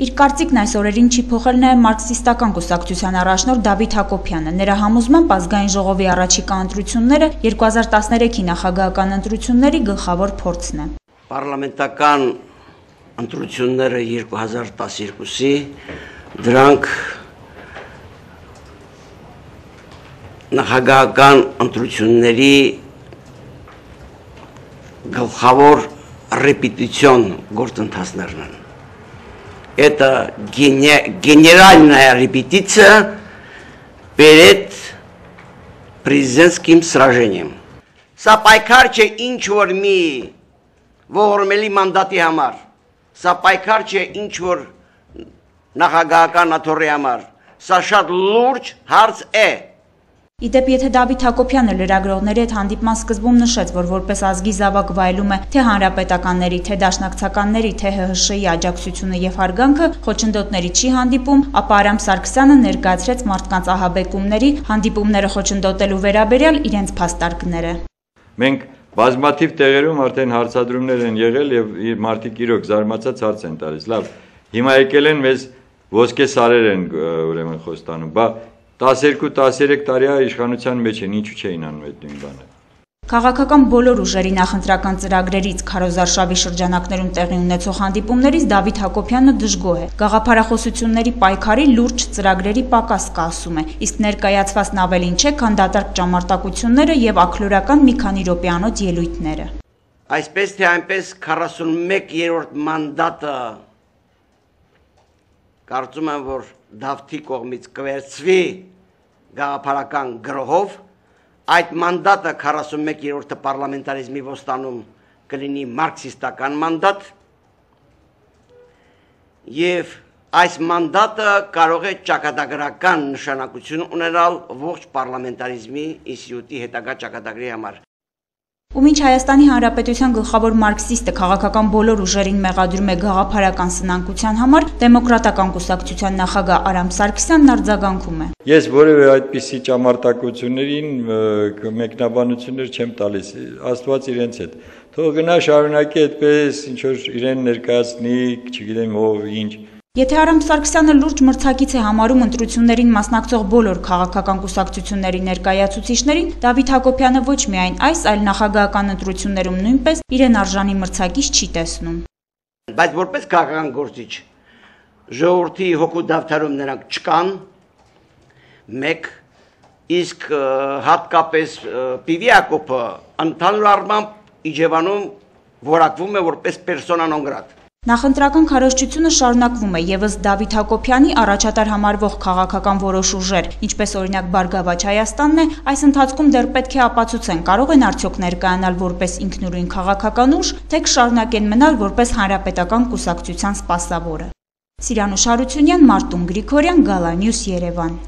Իր կարծիքն այս օրերին չի փոխել նաև մարքսիստական կուսակցության առաջնորդ Դավիթ Հակոբյանը։ Նրա համոզմամբ ազգային ժողովի առաջիկա ընտրությունները 2013-ի նախագահական ընտրությունների գլխավոր փորձն է։ Պարլամենտական ընտրությունները 2012-ի դրանք նախագահական ընտրությունների գլխավոր ռեպետիցիոն գործընթացներն են։ Это генеральная репетиция перед президентским сражением. Սա պայքար չէ ինչ որ մի ողորմելի մանդատի համար, սա պայքար չէ ինչ որ նախագահական աթոռի համար, սա շատ լուրջ հարց է։ Իդեպ, եթե Դավիթ Հակոբյանը լրագրողների հետ հանդիպման սկզբում նշեց, որ որպես ազգի զավակ վայելում է թե հանրապետականների, թե դաշնակցականների, թե ՀՀՇ-ի աջակցությունը եւ հարգանքը, խոչընդոտների չի հանդիպում, ապա Արամ Սարգսյանը ներկայացրեց մարդկանց ահաբեկումների, հանդիպումները խոչընդոտելու վերաբերյալ իրենց փաստարկները։ Մենք բազմաթիվ տեղերում արդեն հարցադրումներ են եղել եւ մարդիկ իրոք զարմացած հարց են տալիս։ Լավ, հիմա եկել են մեզ ոսկե սարեր են ուրեմն խոստանում, բա 12-13 տարի իշխանության մեջ են, ինչու չէին անում այդ նույն բանը։ Քաղաքական բոլոր ուժերի նախընտրական ծրագրերից քարոզարշավի շրջանակներում տեղի ունեցող հանդիպումներից Դավիթ Հակոբյանը դժգոհ է։ Գաղափարախոսությունների պայքարի լուրջ ծրագրերի պակաս կա, ասում է, իսկ ներկայացվածն ավելին չէ, քան դատարկ ճամարտակությունները եւ ակլորական մի քանի րոպեանոց ելույթները։ Այսպես թե այնպես 41-րդ մանդատը կարծում եմ, որ Դավթի կողմից կվերցվի գաղափարական գրոհով, այդ մանդատը 41-րդը պարլամենտարիզմի ոստանում կլինի մարքսիստական մանդատ եւ այս մանդատը կարող է ճակատագրական նշանակություն ունենալ ողջ պարլամենտարիզմի ինստիտուտի հետագա ճակատագրի համար։ Ու մինչ Հայաստանի Հանրապետության գլխավոր մարքսիստը քաղաքական բոլոր ուժերին մեղադրում է գաղափարական սնանկության համար, դեմոկրատական կուսակցության նախագահ Արամ Սարգսյանն արձագանքում է։ Ես որևէ այդպիսի ճամարտակություններին մեկնաբանություններ չեմ տալիս, Աստված իրենց հետ։ Թող գնա շարունակի այդպես ինչ որ իրեն ներկայացնի, չգիտեմ ով ինչ։ Եթե Արամ Սարգսյանը լուրջ մրցակից է համարում ընտրություններին մասնակցող բոլոր քաղաքական կուսակցությունների ներկայացուցիչներին, Դավիթ Հակոբյանը ոչ միայն այս, այլ նախագահական ընտրություններում նույնպես իրեն արժանի մրցակից չի տեսնում։ Բայց որպես քաղաքական գործիչ ժողովրդի հոգու դավթարում նրանք չկան, մեկ, իսկ հատկապես Պիվիակոպը ընդհանուր առմամբ Իջևանում որակվում է որպես պերսոնա նոն գրատա։ Նախընտրական քարոզչությունը շարունակվում է եւ ըստ Դավիթ Հակոբյանի առաջատար համարվող քաղաքական որոշ ուժեր, ինչպես օրինակ Բարգավաճ Հայաստանն է, այս ընթացքում դեռ պետք է ապացուցեն, կարող են արդյոք ներկայանալ որպես ինքնուրույն քաղաքական ուժ, թե կշարունակեն մնալ որպես հանրապետական կուսակցության սպասավորը։ Սիրանուշ Հարությունյան, Մարտուն Գրիգորյան, Գալանյուս, Երևան։